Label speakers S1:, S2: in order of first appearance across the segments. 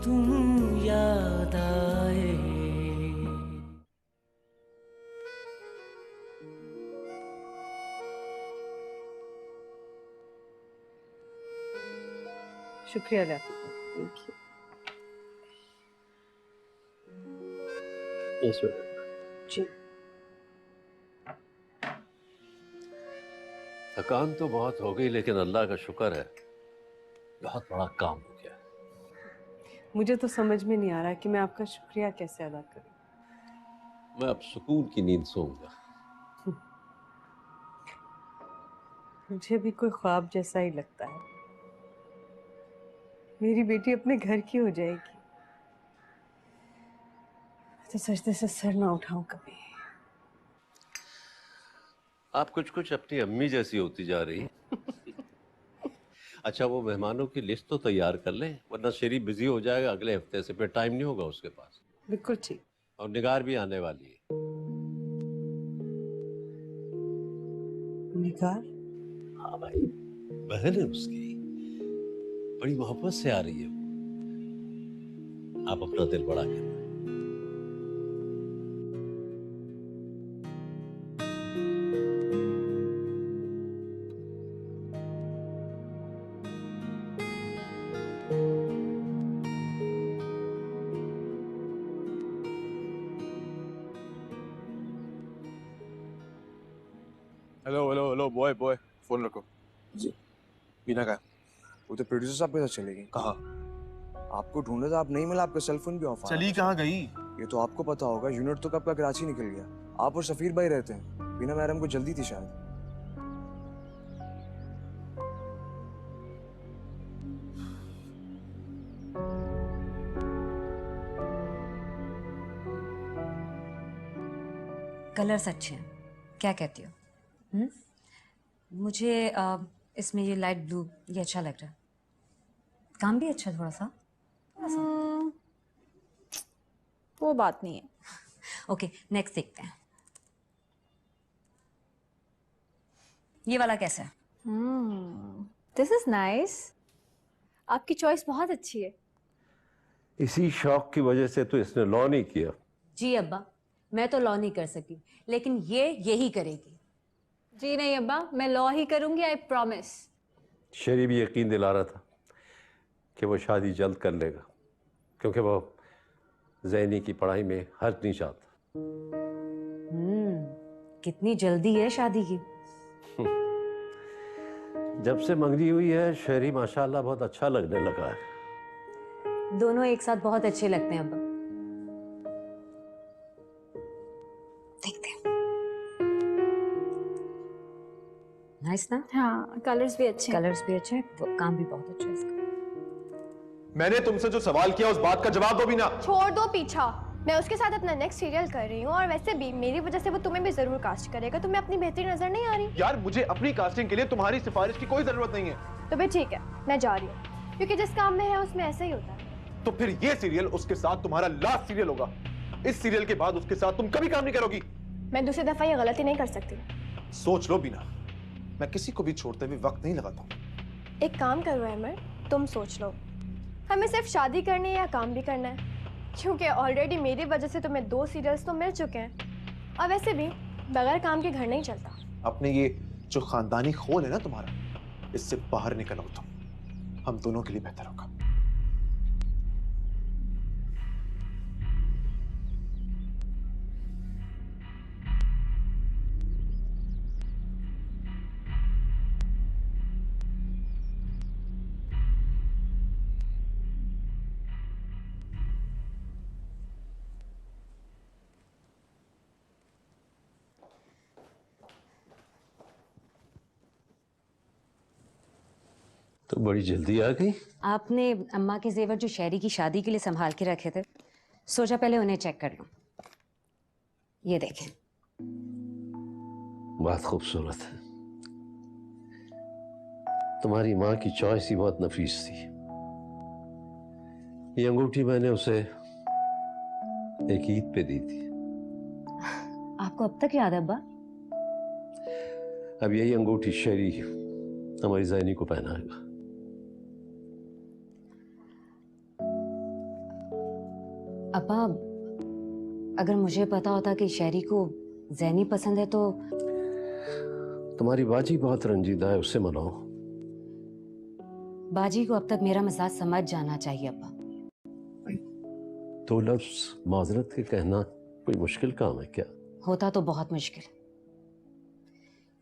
S1: तुम याद आए।
S2: शुक्रिया अला। Thank you. जी।
S3: थकान तो बहुत हो गई, लेकिन अल्लाह का शुक्र है बहुत बड़ा काम हो गया।
S2: मुझे तो समझ में नहीं आ रहा कि मैं आपका शुक्रिया कैसे अदा करूं।
S3: मैं अब सुकून की नींद सोऊंगा।
S2: मुझे भी कोई ख्वाब जैसा ही लगता है। मेरी बेटी अपने घर की हो जाएगी। तो सजदे से सर ना उठाऊं कभी।
S3: आप कुछ कुछ अपनी अम्मी जैसी होती जा रही। अच्छा, वो मेहमानों की लिस्ट तो तैयार कर लें, वरना शेरी बिजी हो जाएगा अगले हफ्ते से, फिर टाइम नहीं होगा उसके पास।
S2: बिल्कुल ठीक।
S3: और निगार भी आने वाली है।
S2: निगार?
S3: हाँ भाई, बहन है उसकी, बड़ी मोहब्बत से आ रही है वो। आप अपना दिल बड़ा कर।
S4: Hello hello hello boy boy, phone रखो। जी। बीना का? वो तो प्रोड्यूसर साहब के साथ चलेगी। कहाँ? आपको ढूंढे तो आप नहीं मिला, आपका सेल फोन भी ऑफ आ रहा था। चली कहाँ गई? ये तो आपको पता होगा, यूनिट तो कब का कराची निकल गया। आप और सफीर भाई रहते हैं। बीना मैडम को जल्दी थी शायद।
S5: कलर्स अच्छे हैं, क्या कहती हो? हम्म? मुझे इसमें ये लाइट ब्लू ये अच्छा लग रहा है। काम भी अच्छा थोड़ा सा।
S6: वो बात नहीं है।
S5: ओके, नेक्स्ट देखते हैं। ये वाला कैसा है?
S6: This is nice. आपकी चॉइस बहुत अच्छी है।
S3: इसी शौक की वजह से तो इसने लॉ नहीं किया।
S5: जी अब्बा, मैं तो लॉ नहीं कर सकी, लेकिन ये यही करेगी।
S6: जी नहीं अब्बा, मैं लॉ ही करूंगी, आई प्रॉमिस।
S3: शेरी भी यकीन दिला रहा था कि वो शादी जल्द कर लेगा, क्योंकि वो ज़ैनी की पढ़ाई में हर्ज नहीं चाहता।
S5: कितनी जल्दी है शादी की।
S3: जब से मंगनी हुई है, शेरी माशाल्लाह बहुत अच्छा लगने लगा है।
S5: दोनों एक साथ बहुत अच्छे लगते हैं अब्बा। देखते हैं। नाइस ना?
S6: हाँ, कलर्स भी अच्छे हैं।
S5: कलर्स भी अच्छे हैं, काम भी बहुत अच्छा है इसका।
S4: मैंने तुमसे जो सवाल किया उस बात का जवाब दो बीना।
S7: छोड़ दो पीछा। मैं उसके साथ अपना नेक्स्ट सीरियल कर रही हूँ, और वैसे भी मेरी वजह से वो तुम्हें भी जरूर कास्ट करेगा। तुम्हें अपनी बेहतरी नजर नहीं आ रही?
S4: यार, मुझे अपनी कास्टिंग के लिए तुम्हारी सिफारिश की कोई जरूरत नहीं है।
S7: तो फिर ठीक है, मैं जा रही हूँ, क्योंकि जिस काम में है उसमें ऐसा ही होता है।
S4: तो फिर ये सीरियल उसके साथ तुम्हारा लास्ट सीरियल होगा। इस सीरियल के बाद उसके साथ तुम कभी काम नहीं करोगी।
S7: मैं दूसरी दफा ये गलती नहीं कर सकती।
S4: सोच लो बीना, मैं किसी को भी छोड़ते हुए वक्त नहीं लगाता हूँ।
S7: एक काम करो अमर, तुम सोच लो, हमें सिर्फ शादी करनी है या काम भी करना है? क्योंकि ऑलरेडी मेरी वजह से तुम्हें 2 सीरियल्स तो मिल चुके हैं, और वैसे भी बगैर काम के घर नहीं चलता।
S4: अपने ये जो खानदानी खोल है ना तुम्हारा, इससे बाहर निकलो तुम, हम दोनों के लिए बेहतर होगा।
S3: तो बड़ी जल्दी आ गई।
S5: आपने अम्मा के जेवर जो शहरी की शादी के लिए संभाल के रखे थे, सोचा पहले उन्हें चेक कर लूं। ये देखें।
S3: बहुत खूबसूरत है। तुम्हारी माँ की चॉइस ही बहुत नफीस थी। ये अंगूठी मैंने उसे एक ईद पे दी थी।
S5: आपको अब तक याद है अब्बा?
S3: अब यही अंगूठी शेरी हमारी ज़ैनी को पहनाएगा।
S5: अब्बा, अगर मुझे पता होता कि शहरी को ज़ैनी पसंद है तो
S3: तुम्हारी बाजी बहुत रंजीदा है, उससे मनाओ।
S5: बाजी को अब तक मेरा मिजाज समझ जाना चाहिए अब्बा।
S3: दो लफ्ज माजरत के कहना कोई मुश्किल काम है क्या?
S5: होता तो बहुत मुश्किल,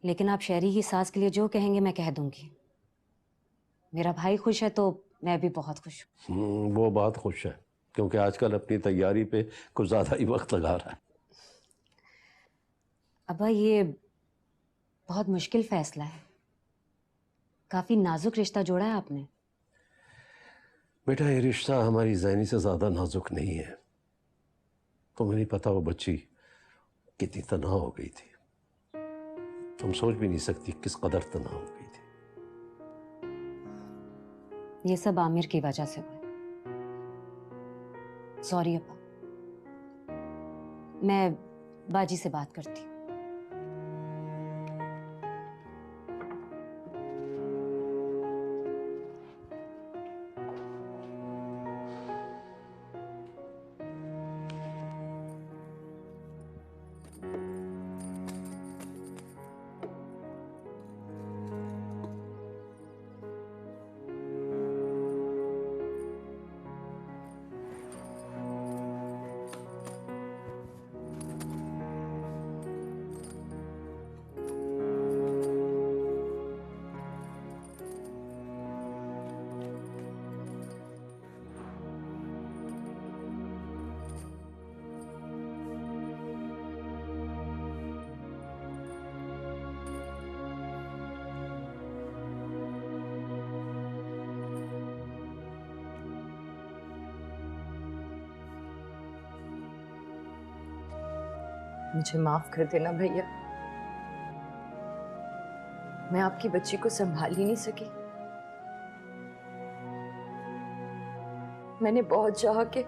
S5: लेकिन आप शहरी की सास के लिए जो कहेंगे मैं कह दूंगी। मेरा भाई खुश है तो मैं भी बहुत खुश हूँ।
S3: वो बहुत खुश है, क्योंकि आजकल अपनी तैयारी पे कुछ ज़्यादा ही वक्त लगा रहा है।
S5: अब्बा, ये बहुत मुश्किल फैसला है। काफी नाजुक रिश्ता जोड़ा है आपने।
S3: बेटा, ये रिश्ता हमारी ज़ैनी से ज़्यादा नाजुक नहीं है। तुम्हें नहीं पता वो बच्ची कितनी तन्हा हो गई थी। तुम सोच भी नहीं सकती किस कदर तन्हा हो गई थी।
S5: ये सब आमिर की वजह से हुआ। सॉरी अब्बा, मैं बाजी से बात करती हूँ।
S8: मुझे माफ कर देना भैया, मैं आपकी बच्ची को संभाल ही नहीं सकी। मैंने बहुत चाहा कि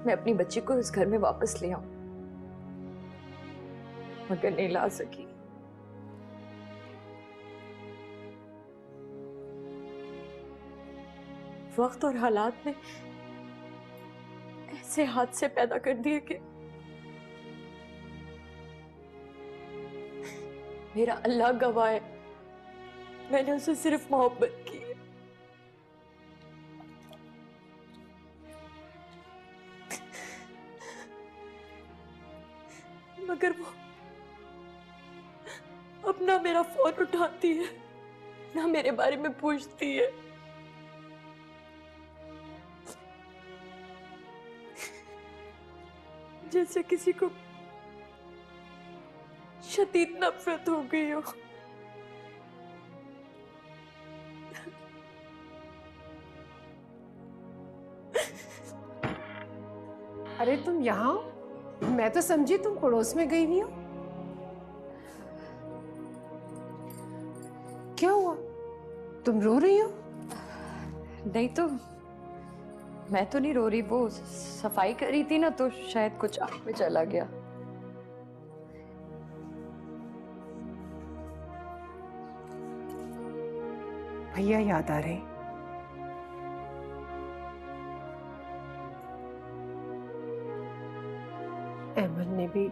S8: मैं अपनी बच्ची को इस घर में वापस ले आऊं, मगर नहीं ला सकी। वक्त और हालात ने ऐसे हादसे पैदा कर दिए कि मेरा अल्लाह गवाह है, मैंने उसे सिर्फ मोहब्बत की है। मगर वो अब ना मेरा फोन उठाती है, ना मेरे बारे में पूछती है। जैसे किसी को शदीद नफरत हो गई हो।
S2: अरे तुम यहाँ हो? मैं तो समझी तुम पड़ोस में गई हुई हो। क्या हुआ? तुम रो रही हो?
S8: नहीं तो मैं तो नहीं रो रही, वो सफाई कर रही थी ना तो शायद कुछ आंख में चला गया।
S2: भैया याद आ रहे? अहमद ने भी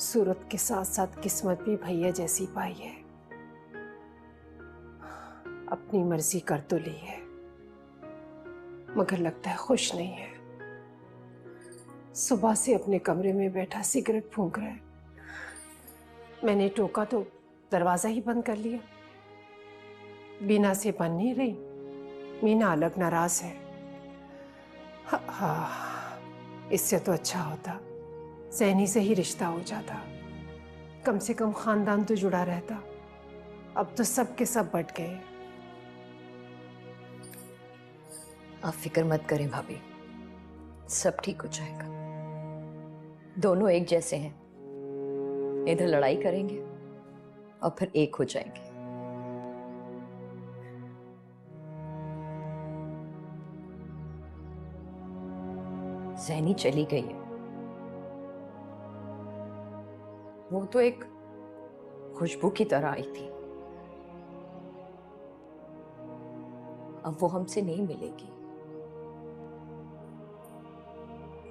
S2: सूरत के साथ साथ किस्मत भी भैया जैसी पाई है। अपनी मर्जी कर तो ली है, मगर लगता है खुश नहीं है। सुबह से अपने कमरे में बैठा सिगरेट फूंक रहा है। मैंने टोका तो दरवाजा ही बंद कर लिया। बीना से बन नहीं रही, मीना अलग नाराज है। हाँ, इससे तो अच्छा होता ज़ैनी से ही रिश्ता हो जाता, कम से कम खानदान तो जुड़ा रहता। अब तो सब के सब बट गए।
S8: आप फिक्र मत करें भाभी, सब ठीक हो जाएगा। दोनों एक जैसे हैं, इधर लड़ाई करेंगे और फिर एक हो जाएंगे। ज़ैनी चली गई है, वो तो एक खुशबू की तरह आई थी, अब वो हमसे नहीं मिलेगी।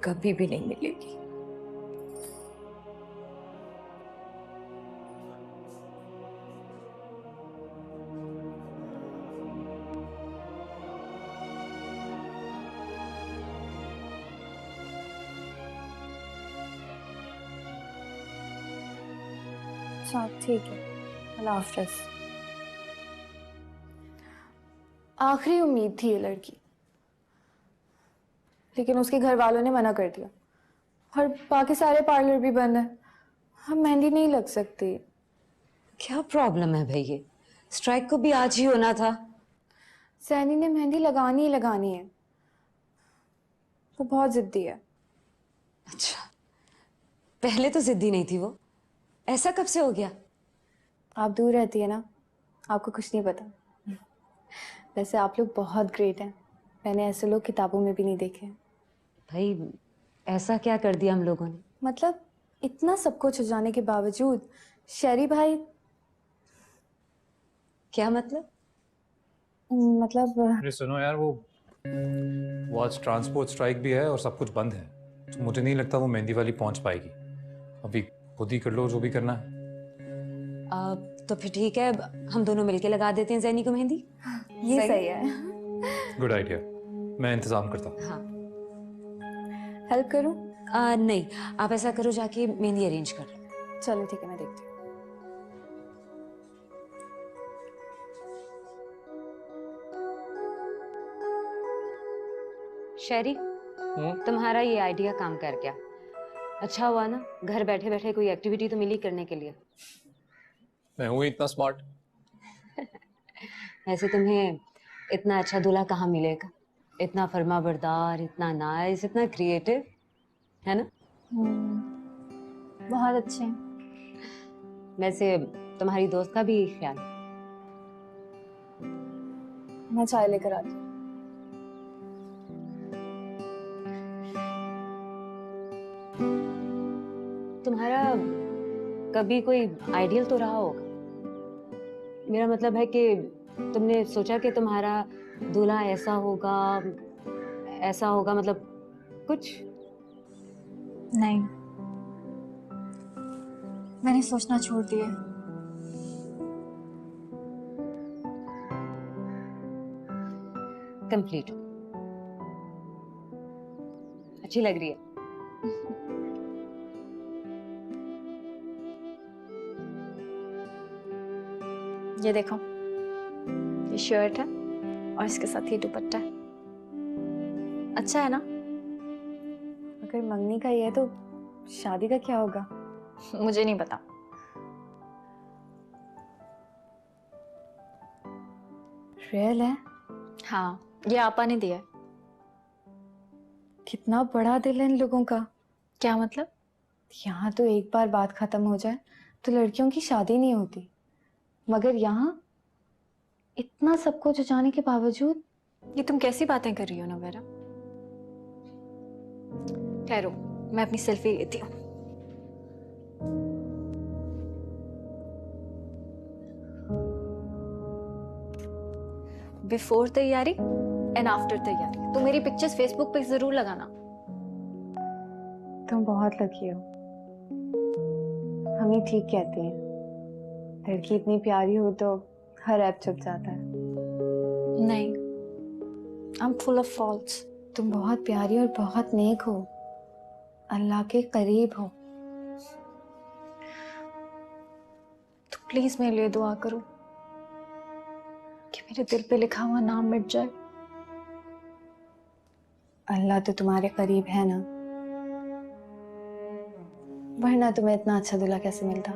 S8: कभी भी नहीं मिलेगी।
S6: अच्छा ठीक है, अल्लाह हाफ़िज़। आखिरी उम्मीद थी ये लड़की, लेकिन उसके घर वालों ने मना कर दिया और बाकी सारे पार्लर भी बंद है। हम मेहंदी नहीं लग सकती।
S5: क्या प्रॉब्लम है भाई? ये स्ट्राइक को भी आज ही होना था।
S6: सैनी ने मेहंदी लगानी ही लगानी है, वो बहुत जिद्दी है।
S5: अच्छा, पहले तो जिद्दी नहीं थी वो, ऐसा कब से हो गया?
S6: आप दूर रहती है ना, आपको कुछ नहीं पता। वैसे आप लोग बहुत ग्रेट हैं, मैंने ऐसे लोग किताबों में भी नहीं देखे।
S5: भाई ऐसा क्या कर दिया हम लोगों ने?
S6: मतलब इतना सब कुछ हो जाने के बावजूद शेरी भाई।
S5: क्या मतलब?
S6: मतलब
S9: अरे सुनो यार, वो आज ट्रांसपोर्ट स्ट्राइक भी है और सब कुछ बंद है, तो मुझे नहीं लगता वो मेहंदी वाली पहुंच पाएगी। अभी खुद ही कर लो जो भी करना है।
S5: तो फिर ठीक है, हम दोनों मिलके लगा देते हैं जैनी को मेहंदी।
S6: ये सही है।
S9: गुड आइडिया, मैं इंतजाम करता हूँ।
S5: हाँ।
S6: हेल्प करूं?
S5: नहीं, आप ऐसा करो, जाके मेहंदी अरेंज कर लो।
S6: चलो ठीक है, मैं देखती हूँ।
S5: शेरी, तुम्हारा ये आइडिया काम कर गया। अच्छा हुआ ना, घर बैठे बैठे कोई एक्टिविटी तो मिली करने के लिए।
S9: मैं हूँ इतना स्मार्ट।
S5: ऐसे तुम्हें इतना अच्छा दूल्हा कहाँ मिलेगा? इतना फर्माबरदार, इतना नाइस, इतना क्रिएटिव, है ना?
S6: बहुत अच्छे हैं।
S5: वैसे तुम्हारी दोस्त का भी ख्याल।
S6: मैं चाय लेकर आती हूँ।
S5: तुम्हारा कभी कोई आइडियल तो रहा होगा। मेरा मतलब है कि तुमने सोचा कि तुम्हारा दूल्हा ऐसा होगा, मतलब कुछ?
S6: नहीं, मैंने सोचना छोड़ दिया।
S5: कंप्लीट हो, अच्छी लग रही है।
S6: ये देखो, ये शर्ट है और इसके साथ ये दुपट्टा है। अच्छा है ना? अगर मंगनी का ये है तो शादी का क्या होगा? मुझे नहीं पता। रियल है? हाँ, ये आपा ने दिया है। कितना बड़ा दिल है इन लोगों का। क्या मतलब? यहाँ तो एक बार बात खत्म हो जाए तो लड़कियों की शादी नहीं होती, मगर यहाँ इतना सब कुछ हो जाने के बावजूद। ये तुम कैसी बातें कर रही हो नवेरा? ठहरो, मैं अपनी सेल्फी लेती हूँ। बिफोर तैयारी एंड आफ्टर तैयारी। तुम मेरी पिक्चर्स फेसबुक पे जरूर लगाना। तुम बहुत लकी हो। हम ही ठीक कहते हैं, लड़की इतनी प्यारी हो तो हर ऐप छुप जाता है। नहीं, I am full of faults. तुम बहुत प्यारी और बहुत नेक हो, अल्लाह के करीब हो। तो प्लीज मेरे लिए दुआ करो कि मेरे दिल पे लिखा हुआ नाम मिट जाए। अल्लाह तो तुम्हारे करीब है ना, वरना तुम्हें इतना अच्छा दूल्हा कैसे मिलता?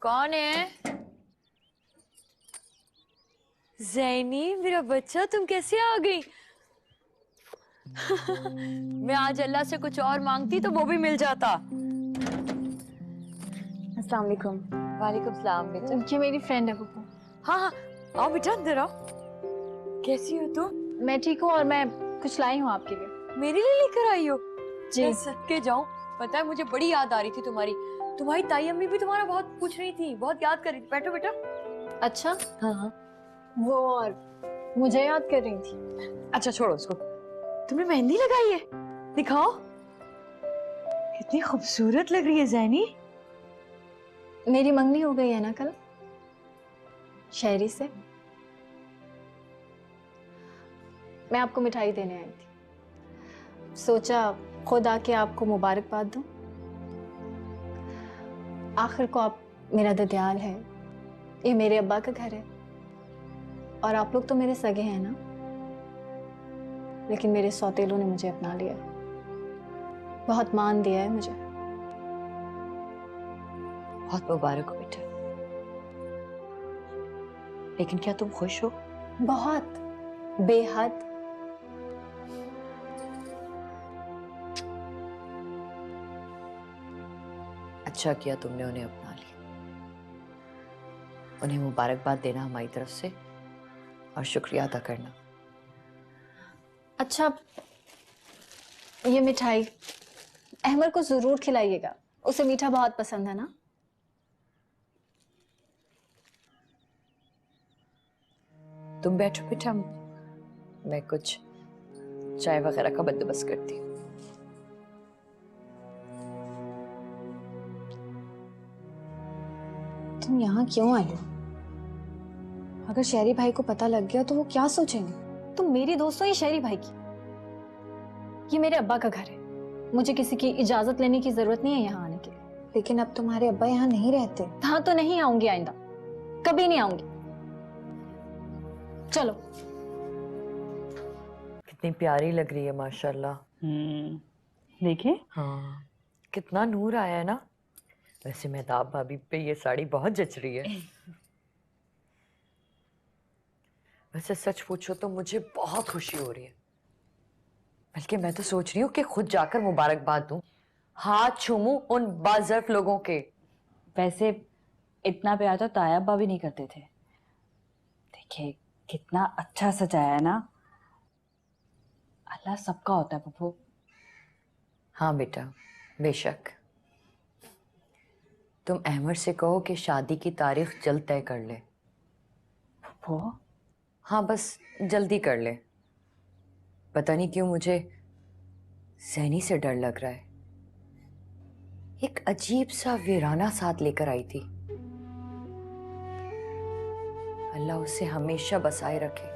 S8: कौन है? ज़ैनी, मेरा बच्चा, तुम कैसे आ गई? मैं आज अल्लाह से कुछ और मांगती तो वो भी मिल जाता।
S6: अस्सलाम वालेकुम।
S8: वालेकुम सलाम बेटा।
S6: ये मेरी फ्रेंड है पप्पू।
S8: हाँ हाँ, आओ बेटा अंदर आओ। कैसी हो तुम?
S6: मैं ठीक हूँ और मैं कुछ लाई हूँ आपके लिए।
S8: मेरे लिए लेकर आई हो?
S6: जी।
S8: मैं सदके जाऊं, पता है मुझे बड़ी याद आ रही थी तुम्हारी। तुम्हारी ताई अम्मी भी तुम्हारा बहुत पूछ रही थी, बहुत याद कर रही थी। बैठो बेटा।
S6: अच्छा,
S8: हाँ हाँ।
S6: वो और मुझे याद कर रही थी।
S8: अच्छा छोड़ो उसको। तुमने मेहंदी लगाई है? दिखाओ। कितनी खूबसूरत लग रही है ज़ैनी।
S6: मेरी मंगनी हो गई है ना कल शहरी से। मैं आपको मिठाई देने आई थी, सोचा खुद आके आपको मुबारकबाद दूं। आखिर को आप मेरा ददियाल है, ये मेरे अब्बा का घर है और आप लोग तो मेरे सगे हैं ना, लेकिन मेरे सौतेलों ने मुझे अपना लिया, बहुत मान दिया है मुझे।
S8: बहुत मुबारक हो बेटा। लेकिन क्या तुम खुश हो?
S6: बहुत, बेहद।
S8: अच्छा किया तुमने उन्हें अपना लिया। उन्हें मुबारकबाद देना हमारी तरफ से और शुक्रिया अदा करना।
S6: अच्छा, ये मिठाई अहमद को जरूर खिलाइएगा, उसे मीठा बहुत पसंद है ना।
S8: तुम बैठो बेटा, मैं कुछ चाय वगैरह का बंदोबस्त करती हूँ।
S6: तुम यहाँ क्यों आई हो? अगर शहरी भाई को पता लग गया तो वो क्या सोचेंगे? तुम मेरी दोस्त हो या शहरी भाई की? ये मेरे अब्बा का घर है, मुझे किसी की इजाजत लेने की जरूरत नहीं है यहाँ आने के लिए। लेकिन अब तुम्हारे अब्बा यहाँ नहीं रहते। हाँ तो नहीं आऊंगी, आइंदा कभी नहीं आऊंगी। चलो।
S8: कितनी प्यारी लग रही है माशाल्लाह।
S10: देखिए।
S8: हाँ, कितना नूर आया है ना। वैसे मेहताब भाभी पे ये साड़ी बहुत जच रही है। वैसे सच पूछो तो मुझे बहुत खुशी हो रही है, बल्कि मैं तो सोच रही हूँ कि खुद जाकर मुबारकबाद दूं, हाथ चूमूं उन बाज़र्फ लोगों के।
S10: वैसे इतना प्यार तो ताया अब्बा भी नहीं करते थे। देखिए कितना अच्छा सजाया है ना। अल्लाह सबका होता है पप्पू।
S8: हाँ बेटा, बेशक। तुम अहमद से कहो कि शादी की तारीख जल्द तय कर ले।
S10: पप्पू?
S8: हाँ बस जल्दी कर ले। पता नहीं क्यों मुझे ज़ैनी से डर लग रहा है। एक अजीब सा वीराना साथ लेकर आई थी। अल्लाह उसे हमेशा बसाए रखे।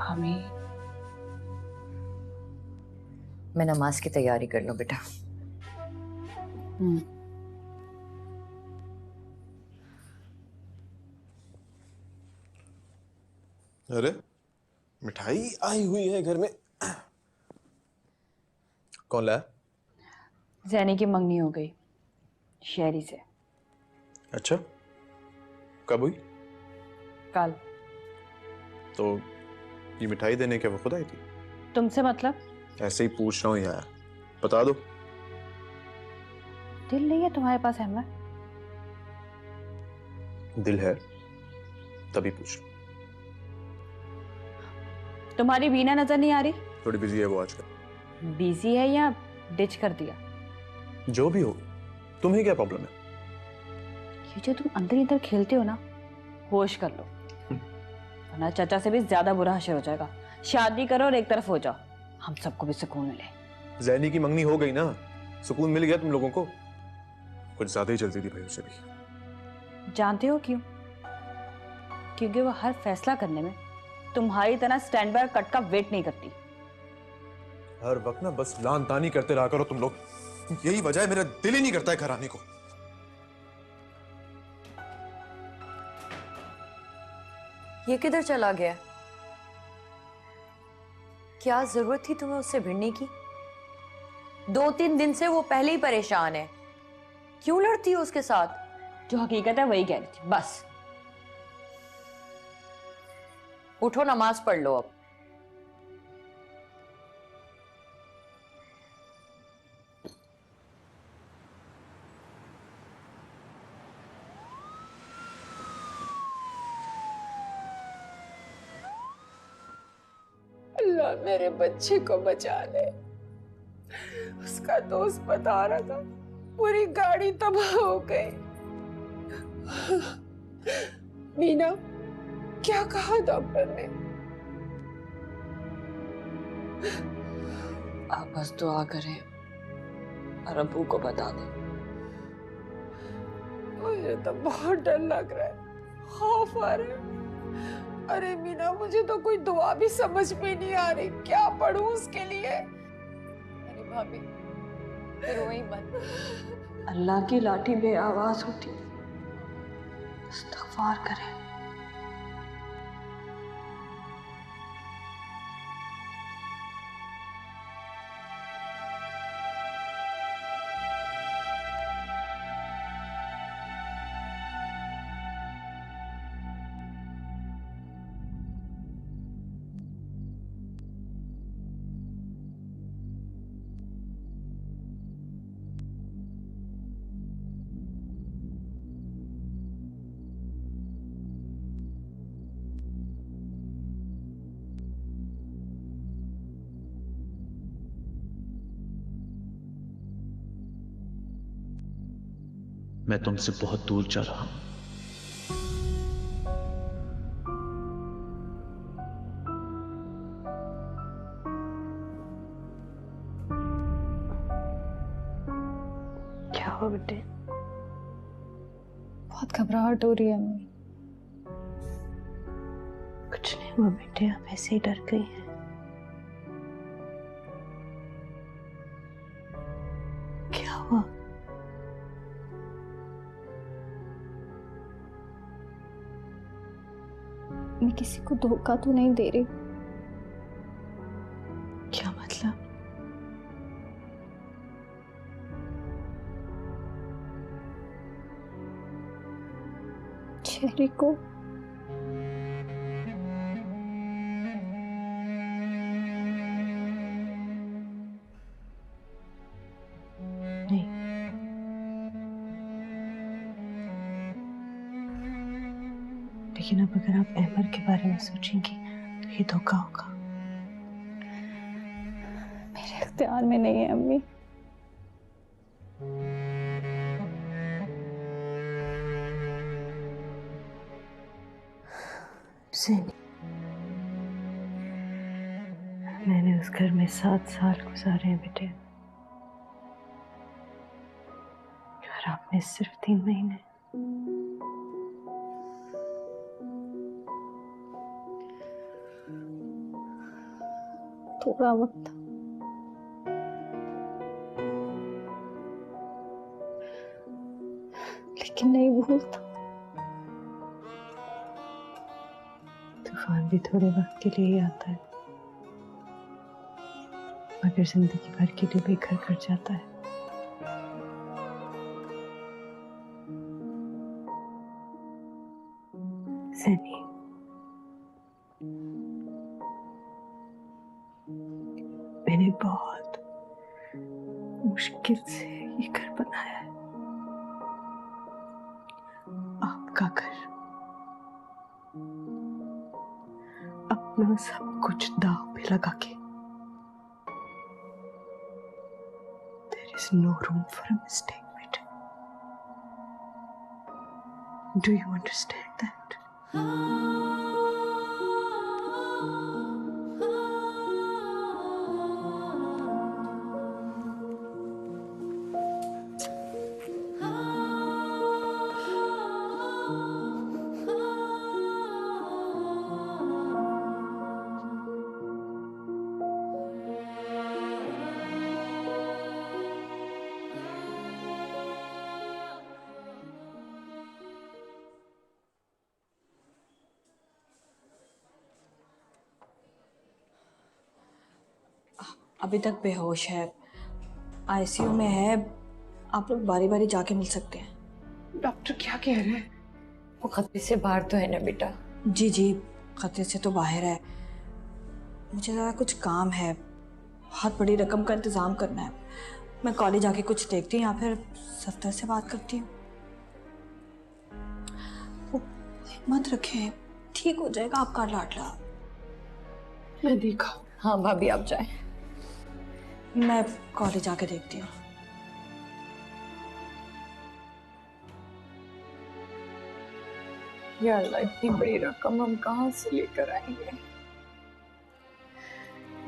S10: हमें
S8: मैं नमाज की तैयारी कर लूं बेटा।
S4: अरे मिठाई आई हुई है घर में। कौन लाया?
S10: ज़ैनी की मंगनी हो गई शहरी से।
S4: अच्छा, कब हुई?
S10: कल।
S4: तो ये मिठाई देने क्या वो खुद आई थी?
S10: तुमसे मतलब?
S4: ऐसे ही पूछ रहा हूँ यार, बता दो।
S10: दिल नहीं है तुम्हारे पास अहमद?
S4: दिल है तभी पूछ रहा हूँ।
S10: तुम्हारी बीना नजर नहीं आ रही?
S4: थोड़ी बिजी है वो आजकल।
S10: बिजी है या डिच कर दिया?
S4: जो भी हो, तुम्हें क्या प्रॉब्लम है?
S10: ये जो तुम अंदर अंदर खेलते हो ना, होश कर लो, वरना चाचा से भी ज्यादा बुरा हशर हो जाएगा। शादी करो और एक तरफ हो जाओ, हम सबको भी सुकून मिले।
S4: ज़ैनी की मंगनी हो गई ना, सुकून मिल गया तुम लोगों को। कुछ ज्यादा ही चलती थी भाई उसे भी।
S10: जानते हो क्यों? क्योंकि वो हर फैसला करने में तुम्हारी तरह स्टैंड बाय कट का वेट नहीं करती।
S4: हर वक्त ना बस लान तानी करते रहा करो तुम लोग, यही वजह है मेरा दिल ही नहीं करता है घर आने को।
S8: ये किधर चला गया? क्या जरूरत थी तुम्हें उससे भिड़ने की? 2-3 दिन से वो पहले ही परेशान है। क्यों लड़ती हो उसके साथ?
S10: जो हकीकत है वही कह रही थी बस।
S8: उठो, नमाज पढ़ लो अब।
S2: अल्लाह मेरे बच्चे को बचा ले। उसका दोस्त बता रहा था पूरी गाड़ी तबाह हो गई। मीना, क्या कहा डॉक्टर ने?
S6: आप बस दुआ करें और अब्बू को बता दें।
S2: मुझे तो बहुत डर लग रहा है, खौफ आ रहा है। अरे मीना, मुझे तो कोई दुआ भी समझ में नहीं आ रही, क्या पढ़ूं उसके लिए?
S6: अरे भाभी, रोई मत। अल्लाह की लाठी में आवाज होती, इस्तग़फ़ार करें।
S11: मैं तुमसे बहुत दूर जा रहा हूं।
S6: क्या हुआ बेटे? बहुत घबराहट हो रही है मम्मी। कुछ नहीं हुआ बेटे, आप ऐसे ही डर गई हैं। क्या हुआ? मैं किसी को धोखा तो नहीं दे रही? क्या मतलब? चेरी को नहीं, लेकिन अब अगर आप अहमद के बारे में सोचेंगी तो ये धोखा होगा। मेरे इख्तियार में नहीं है अम्मी। मैंने उस घर में 7 साल गुजारे हैं बेटे, और आपने सिर्फ 3 महीने। थोड़ा वक्त, लेकिन नहीं भूलता। तूफान भी थोड़े वक्त के लिए ही आता है, मगर जिंदगी भर के लिए बेघर कर जाता है। सनी, मैंने बहुत मुश्किल से ये घर बनाया है, आपका घर। अपना सब कुछ दांव पे लगा के। There is no room for a mistake, बेटा। Do you understand that?
S10: अभी तक बेहोश है, आईसीयू में है, आप लोग बारी बारी जाके मिल सकते हैं।
S2: डॉक्टर क्या कह रहे हैं?
S8: वो खतरे से बाहर तो है ना बेटा?
S10: जी जी, खतरे से तो बाहर है। मुझे ज़रा कुछ काम है, बहुत बड़ी रकम का इंतज़ाम करना है। मैं कॉलेज आके कुछ देखती हूँ या फिर सफ्तर से बात करती हूँ। वो मत रखें, ठीक हो जाएगा आपका लाडला।
S2: मैं देखा।
S8: हाँ भाभी आप जाएं।
S10: मैं कॉलेज आके देखती हूँ।
S8: यार अल्लाह, इतनी बड़ी रकम हम कहाँ से लेकर आएंगे?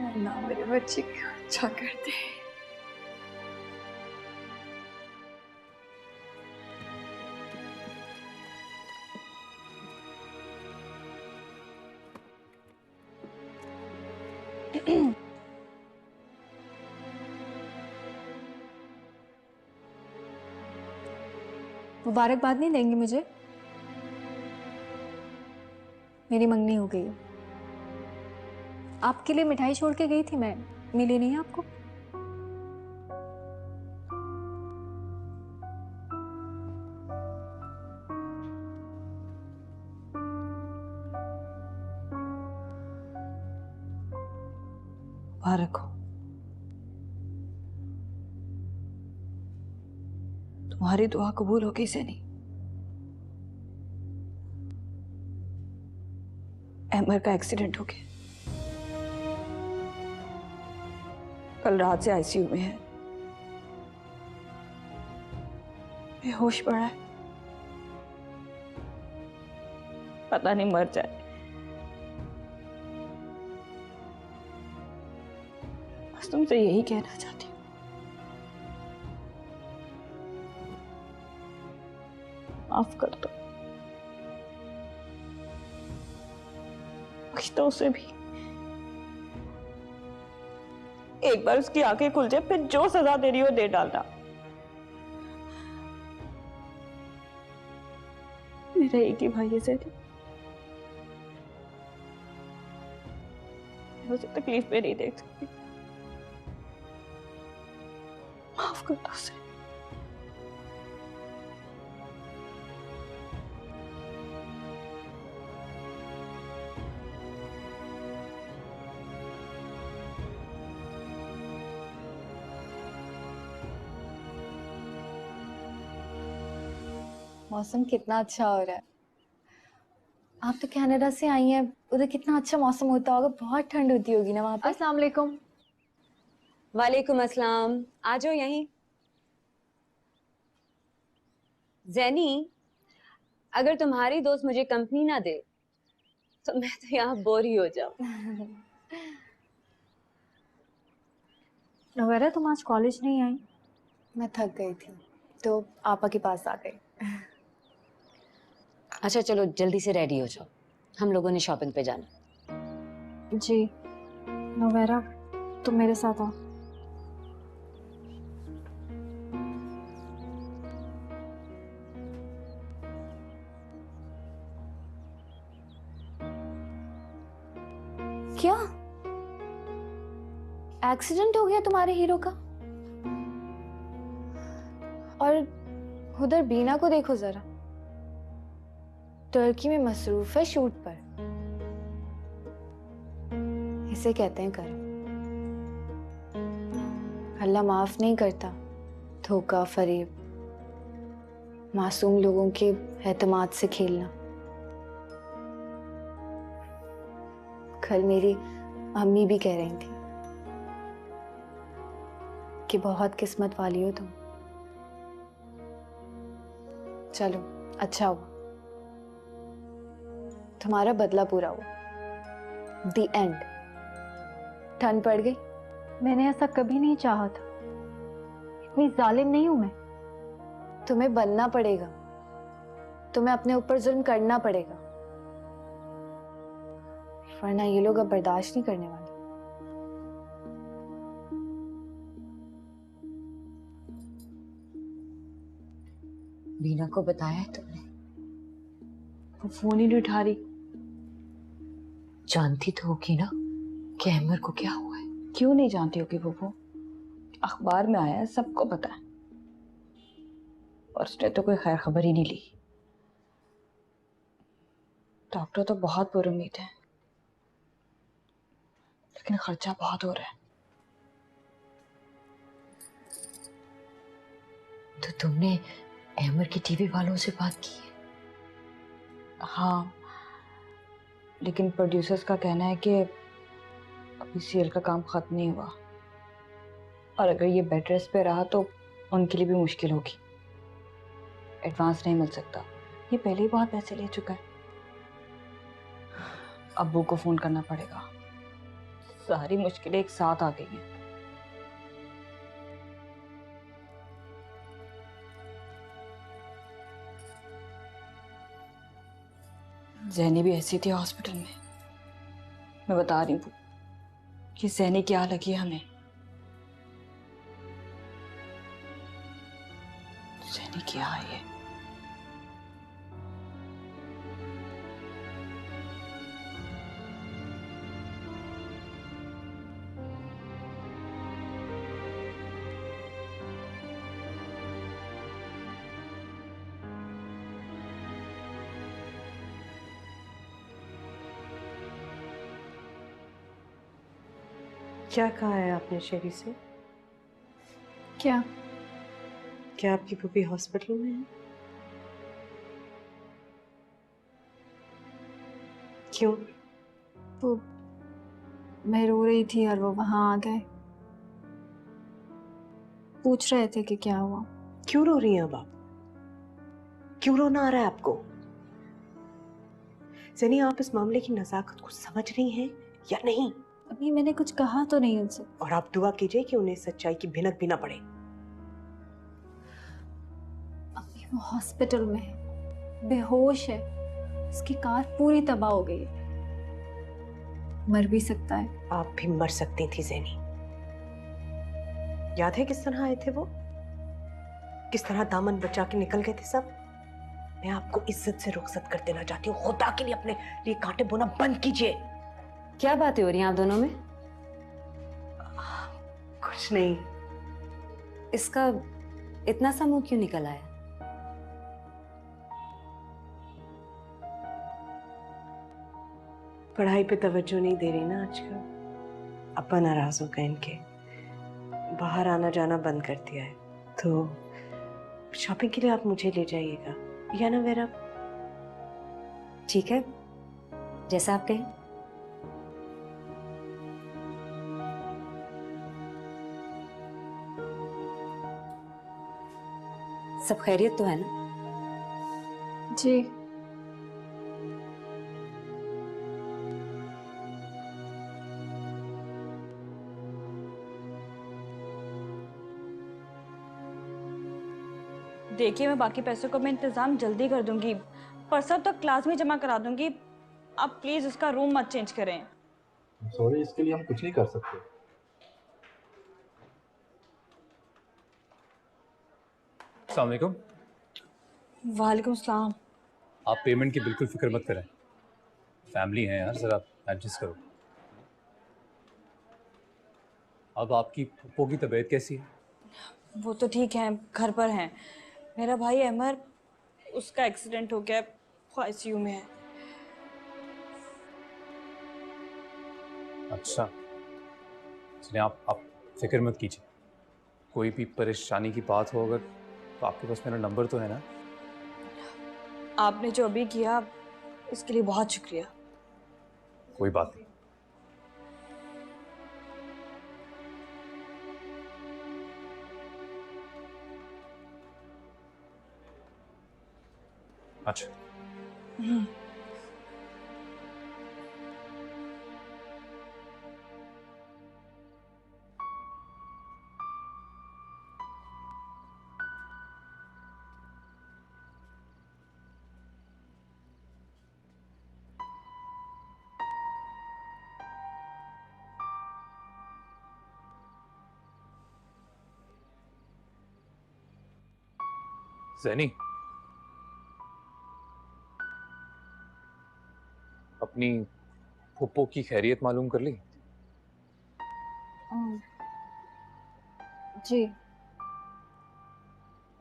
S8: अल्लाह मेरे बच्चे को अच्छा कर दे।
S6: मुबारकबाद नहीं देंगे मुझे? मेरी मंगनी हो गई। आपके लिए मिठाई छोड़ के गई थी मैं, मिली नहीं आपको?
S10: मुबारक हो। तुम्हारी दुआ कबूल होगी सैनी। अहमर का एक्सीडेंट हो गया, कल रात से आईसीयू में है, बेहोश पड़ा है, पता नहीं मर जाए। बस तुमसे यही कहना चाहती हूँ, माफ कर दो। तो उसे भी एक बार उसकी आंखें खुल जाए, फिर जो सजा दे रही हो दे डालना। मेरा एक ही भाई है सैनी, मैं उसे तकलीफ में नहीं देख सकती। माफ कर दो उसे।
S6: मौसम कितना अच्छा हो रहा है। आप तो कनाडा से आई हैं, उधर कितना अच्छा मौसम होता होगा, बहुत ठंड होती होगी ना वहाँ पर। अस्सलाम वालेकुम।
S5: वालेकुम अस्सलाम। आ जाओ यहीं। जैनी, अगर तुम्हारी दोस्त मुझे कंपनी ना दे तो मैं तो यहाँ बोर ही हो जाऊं।
S6: नवैरा, तुम आज कॉलेज नहीं आई? मैं थक गई थी तो आपा के पास आ गई।
S5: अच्छा चलो जल्दी से रेडी हो जाओ, हम लोगों ने शॉपिंग पे जाना।
S6: जी नवैरा, तुम मेरे साथ आओ। क्या एक्सीडेंट हो गया तुम्हारे हीरो का? और उधर बीना को देखो जरा, टर्की में मसरूफ है शूट पर। इसे कहते हैं कर्म। अल्लाह माफ नहीं करता धोखा, फरेब, मासूम लोगों के एतमाद से खेलना। कल मेरी अम्मी भी कह रही थी कि बहुत किस्मत वाली हो तुम। चलो अच्छा हुआ, तुम्हारा बदला पूरा हुआ। The end. ठंड पड़ गई। मैंने ऐसा कभी नहीं चाहा था, इतनी जालिम नहीं हूं मैं। तुम्हें बनना पड़ेगा, तुम्हें अपने ऊपर जुल्म करना पड़ेगा, वरना ये लोग अब बर्दाश्त नहीं करने वाले।
S8: बीना को बताया है तुमने?
S10: वो फोन ही नहीं उठा रही।
S8: जानती तो होगी ना कि अहमर को क्या हुआ है?
S10: क्यों नहीं जानती होगी वो? अखबार में आया है, सबको पता है। और उसने तो कोई खैर खबर ही नहीं ली। डॉक्टर तो बहुत पुरुमीद है, लेकिन खर्चा बहुत हो रहा है।
S8: तो तुमने अहमर की टीवी वालों से बात की है?
S10: हाँ, लेकिन प्रोड्यूसर्स का कहना है कि अभी सीरियल का काम खत्म नहीं हुआ, और अगर ये बेड रेस्ट पे रहा तो उनके लिए भी मुश्किल होगी। एडवांस नहीं मिल सकता, ये पहले ही बहुत पैसे ले चुका है। अब्बू को फोन करना पड़ेगा। सारी मुश्किलें एक साथ आ गई हैं। ज़हनी भी ऐसी थी हॉस्पिटल में। मैं बता रही हूँ कि ज़हनी क्या लगी हमें। ज़हनी क्या है ये?
S2: क्या कहा है आपने शेरी से?
S6: क्या?
S2: क्या आपकी पुप्पी हॉस्पिटल में है? क्यों?
S6: वो मैं रो रही थी और वो वहां आ गए, पूछ रहे थे कि क्या हुआ।
S2: क्यों रो रही हैं अब आप? क्यों रोना आ रहा है आपको? ज़ेनी, आप इस मामले की नज़ाकत को समझ रही हैं या नहीं?
S6: अभी मैंने कुछ कहा तो नहीं उनसे।
S2: और आप दुआ कीजिए कि उन्हें सच्चाई की भिनक भी ना पड़े।
S6: अभी वो हॉस्पिटल में है, बेहोश है, उसकी कार पूरी तबाह हो गई है, मर भी सकता है।
S2: आप भी मर सकती थी ज़ेनी। याद है किस तरह आए थे वो? किस तरह दामन बचा के निकल गए थे सब? मैं आपको इज्जत से रुखसत कर देना चाहती हूँ। खुदा के लिए अपने लिए कांटे बोना बंद कीजिए।
S5: क्या बातें हो रही हैं आप दोनों में?
S2: कुछ नहीं।
S5: इसका इतना सा मुंह क्यों निकल आया?
S2: पढ़ाई पे तवज्जो नहीं दे रही ना आजकल। अब्बा नाराज हो गए इनके, बाहर आना जाना बंद कर दिया है। तो शॉपिंग के लिए आप मुझे ले जाइएगा, या ना वेरा?
S5: ठीक है, जैसा आप कहें। सब खैरियत तो है ना?
S6: जी।
S10: देखिए, मैं बाकी पैसों का मैं इंतजाम जल्दी कर दूंगी, परसों तक क्लास में जमा करा दूंगी। आप प्लीज उसका रूम मत चेंज करें।
S12: सॉरी, इसके लिए हम कुछ नहीं कर सकते।
S9: अस्सलाम वालेकुम।
S10: वालेकुम सलाम।
S9: आप पेमेंट की बिल्कुल फिक्र मत करें, फैमिली है यार, जरा एडजस्ट करो। अब आपकी पप्पो की तबीयत कैसी है?
S10: वो तो ठीक है, घर पर हैं। मेरा भाई अमर, उसका एक्सीडेंट हो गया, वो आईसीयू में है।
S9: अच्छा, चलिए आप फिक्र मत कीजिए। कोई भी परेशानी की बात हो अगर, तो आपके पास मेरा नंबर तो है ना?
S10: आपने जो अभी किया उसके लिए बहुत शुक्रिया।
S9: कोई बात नहीं। अच्छा, ज़ैनी, अपनी फुप्पो की खैरियत मालूम कर ली?
S6: जी।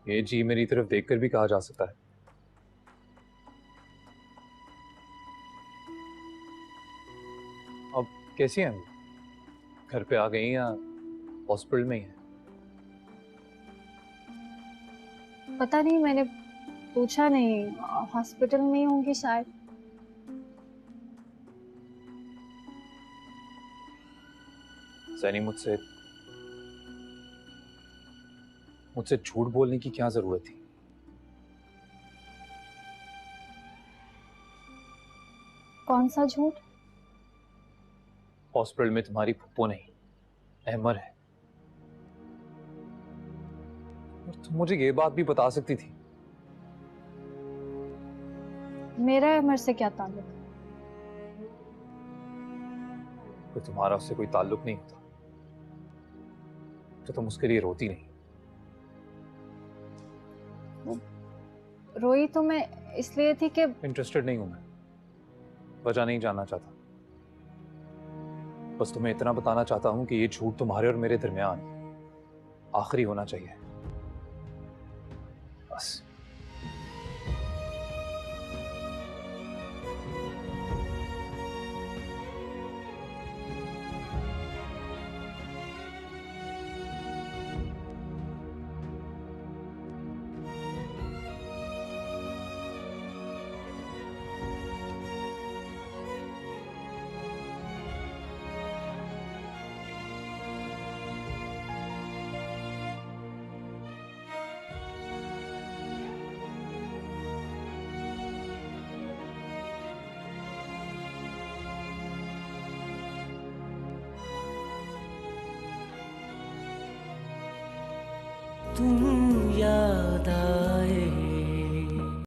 S9: ये जी मेरी तरफ देखकर भी कहा जा सकता है। अब कैसी हैं वो? घर पे आ गई या हॉस्पिटल में ही है?
S6: पता नहीं, मैंने पूछा नहीं। हॉस्पिटल में ही होंगी शायद।
S9: सैनी, मुझसे झूठ बोलने की क्या जरूरत थी?
S6: कौन सा झूठ?
S9: हॉस्पिटल में तुम्हारी फुप्पो नहीं, अहमर है। और तुम मुझे ये बात भी बता सकती थी।
S6: मेरा अमर से क्या ताल्लुक?
S9: तो तुम्हारा उससे कोई ताल्लुक नहीं होता तो तुम उसके लिए रोती नहीं।
S6: रोई तो मैं इसलिए थी कि
S9: इंटरेस्टेड नहीं हूं मैं, वजह नहीं जानना चाहता। बस तुम्हें इतना बताना चाहता हूं कि ये झूठ तुम्हारे और मेरे दरमियान आखिरी होना चाहिए, बस।
S1: तुम याद